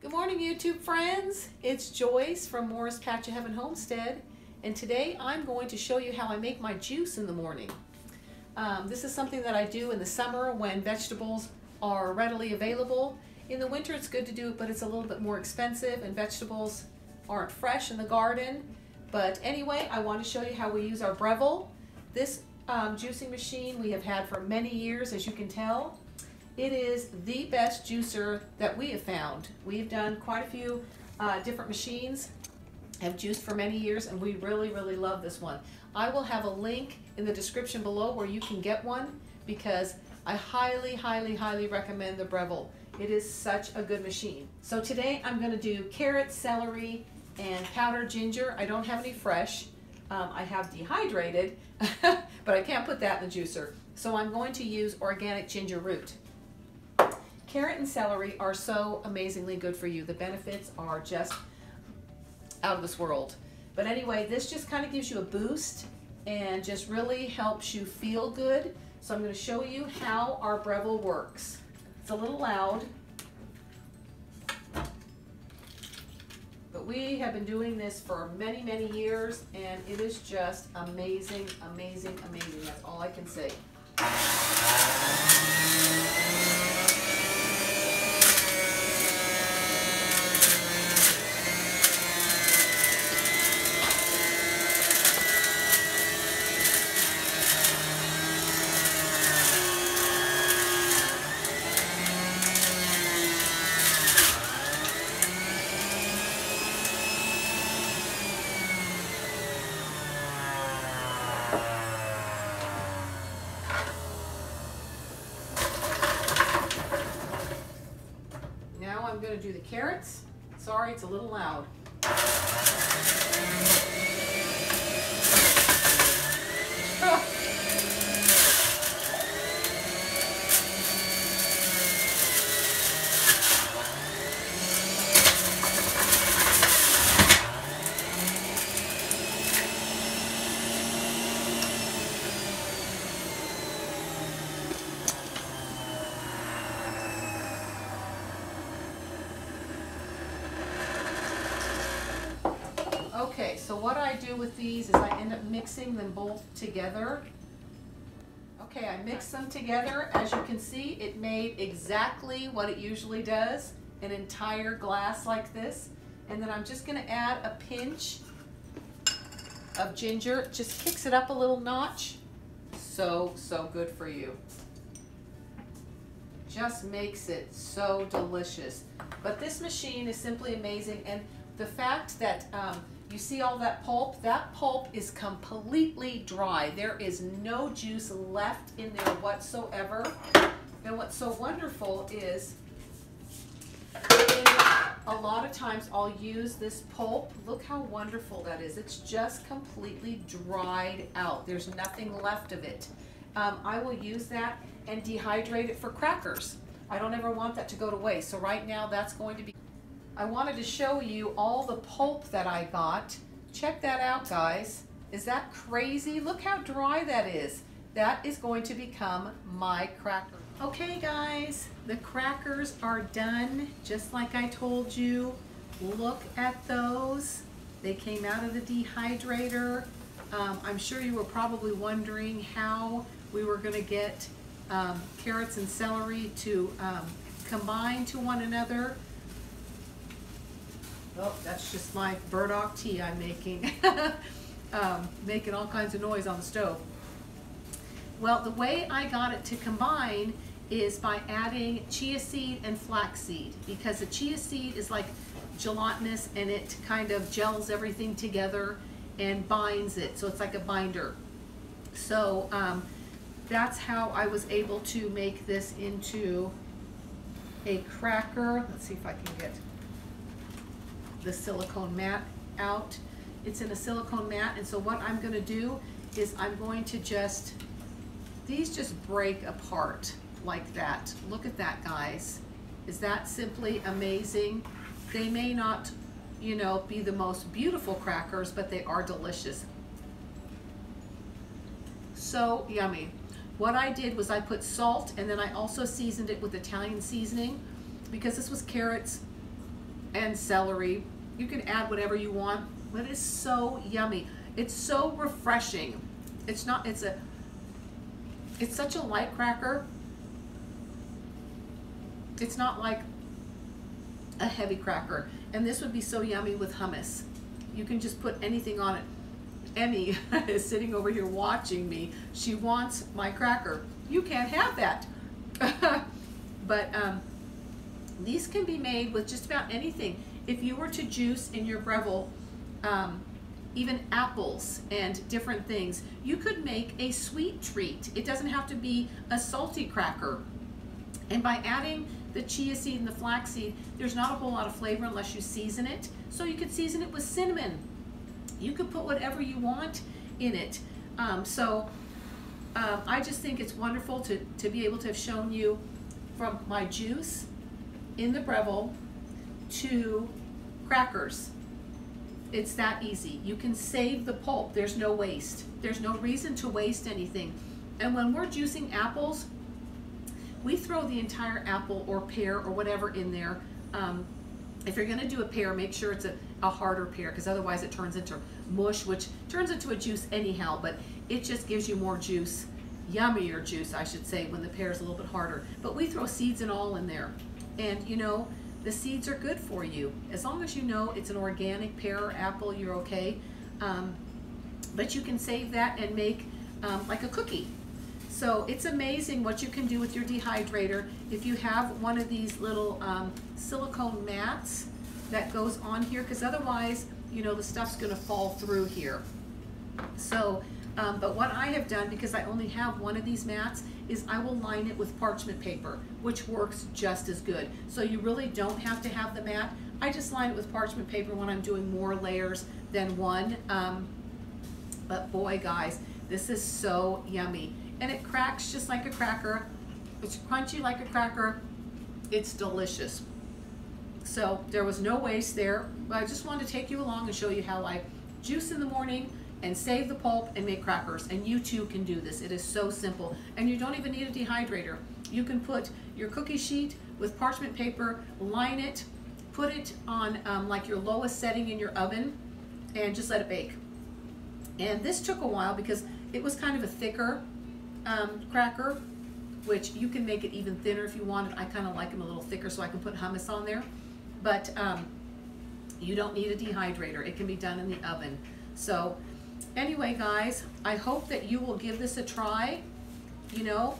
Good morning, YouTube friends. It's Joyce from Morris Patch of Heaven Homestead, and today I'm going to show you how I make my juice in the morning. This is something that I do in the summer when vegetables are readily available. In the winter it's good to do it, but it's a little bit more expensive and vegetables aren't fresh in the garden. But anyway, I want to show you how we use our Breville. This juicing machine we have had for many years, as you can tell. It is the best juicer that we have found. We've done quite a few different machines, have juiced for many years, and we really love this one. I will have a link in the description below where you can get one, because I highly recommend the Breville. It is such a good machine. So today I'm going to do carrot, celery, and powdered ginger. I don't have any fresh. I have dehydrated, but I can't put that in the juicer. So I'm going to use organic ginger root. Carrot and celery are so amazingly good for you. The benefits are just out of this world. But anyway, this just kind of gives you a boost and just really helps you feel good. So I'm going to show you how our Breville works. It's a little loud, but we have been doing this for many years, and it is just amazing. That's all I can say. I'm going to do the carrots. Sorry, it's a little loud. Okay, so what I do with these is I end up mixing them both together. Okay, I mix them together. As you can see, it made exactly what it usually does, an entire glass like this. And then I'm just going to add a pinch of ginger. It just kicks it up a little notch. So good for you. Just makes it so delicious. But this machine is simply amazing, and the fact that you see all that pulp is completely dry. There is no juice left in there whatsoever. And what's so wonderful is, a lot of times I'll use this pulp. Look how wonderful that is. It's just completely dried out. There's nothing left of it. I will use that and dehydrate it for crackers. I don't ever want that to go to waste. So right now that's going to be... I wanted to show you all the pulp that I got. Check that out, guys. Is that crazy? Look how dry that is. That is going to become my cracker. Okay, guys, the crackers are done, just like I told you. Look at those. They came out of the dehydrator. I'm sure you were probably wondering how we were going to get carrots and celery to combine to one another. Oh, that's just my burdock tea I'm making. Making all kinds of noise on the stove. Well, the way I got it to combine is by adding chia seed and flax seed, because the chia seed is like gelatinous and it kind of gels everything together and binds it, so it's like a binder. So that's how I was able to make this into a cracker. Let's see if I can get the silicone mat out. It's in a silicone mat, and so what I'm going to do is I'm going to these just break apart like that. Look at that, guys. Is that simply amazing? They may not, you know, be the most beautiful crackers, but they are delicious. So yummy. What I did was I put salt, and then I also seasoned it with Italian seasoning, because this was carrots, and celery. You can add whatever you want, but it is so yummy. It's so refreshing. It's such a light cracker. It's not like a heavy cracker. And this would be so yummy with hummus. You can just put anything on it. Emmy is sitting over here watching me. She wants my cracker. You can't have that. But these can be made with just about anything. If you were to juice in your Breville, even apples and different things, you could make a sweet treat. It doesn't have to be a salty cracker. And by adding the chia seed and the flax seed, there's not a whole lot of flavor unless you season it. So you could season it with cinnamon. You could put whatever you want in it. I just think it's wonderful to be able to have shown you from my juice in the Breville to crackers. It's that easy. You can save the pulp. There's no waste. There's no reason to waste anything. And when we're juicing apples, we throw the entire apple or pear or whatever in there. If you're gonna do a pear, make sure it's a harder pear, because otherwise it turns into mush, which turns into a juice anyhow, but it just gives you more juice, yummier juice, I should say, when the pear is a little bit harder. But we throw seeds and all in there. And you know, the seeds are good for you. As long as you know it's an organic pear or apple, you're okay. But you can save that and make like a cookie. So it's amazing what you can do with your dehydrator. If you have one of these little silicone mats that goes on here, because otherwise, you know, the stuff's gonna fall through here. So, but what I have done, because I only have one of these mats, is I will line it with parchment paper, which works just as good. So you really don't have to have the mat. I just line it with parchment paper when I'm doing more layers than one. But boy, guys, this is so yummy. And it cracks just like a cracker. It's crunchy like a cracker. It's delicious. So there was no waste there. But I just wanted to take you along and show you how I juice in the morning and save the pulp and make crackers. And you too can do this. It is so simple. And you don't even need a dehydrator. You can put your cookie sheet with parchment paper, line it, put it on like your lowest setting in your oven, and just let it bake. And this took a while because it was kind of a thicker cracker, which you can make it even thinner if you want it. I kind of like them a little thicker so I can put hummus on there. But you don't need a dehydrator. It can be done in the oven. So anyway, guys, I hope that you will give this a try. You know,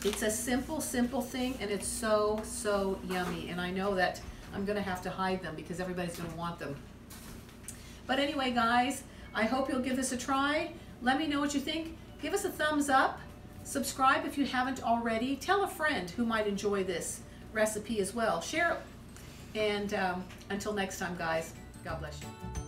it's a simple thing, and it's so, so yummy. And I know that I'm gonna have to hide them because everybody's gonna want them. But anyway, guys, I hope you'll give this a try. Let me know what you think. Give us a thumbs up. Subscribe if you haven't already. Tell a friend who might enjoy this recipe as well. Share it. And until next time, guys, God bless you.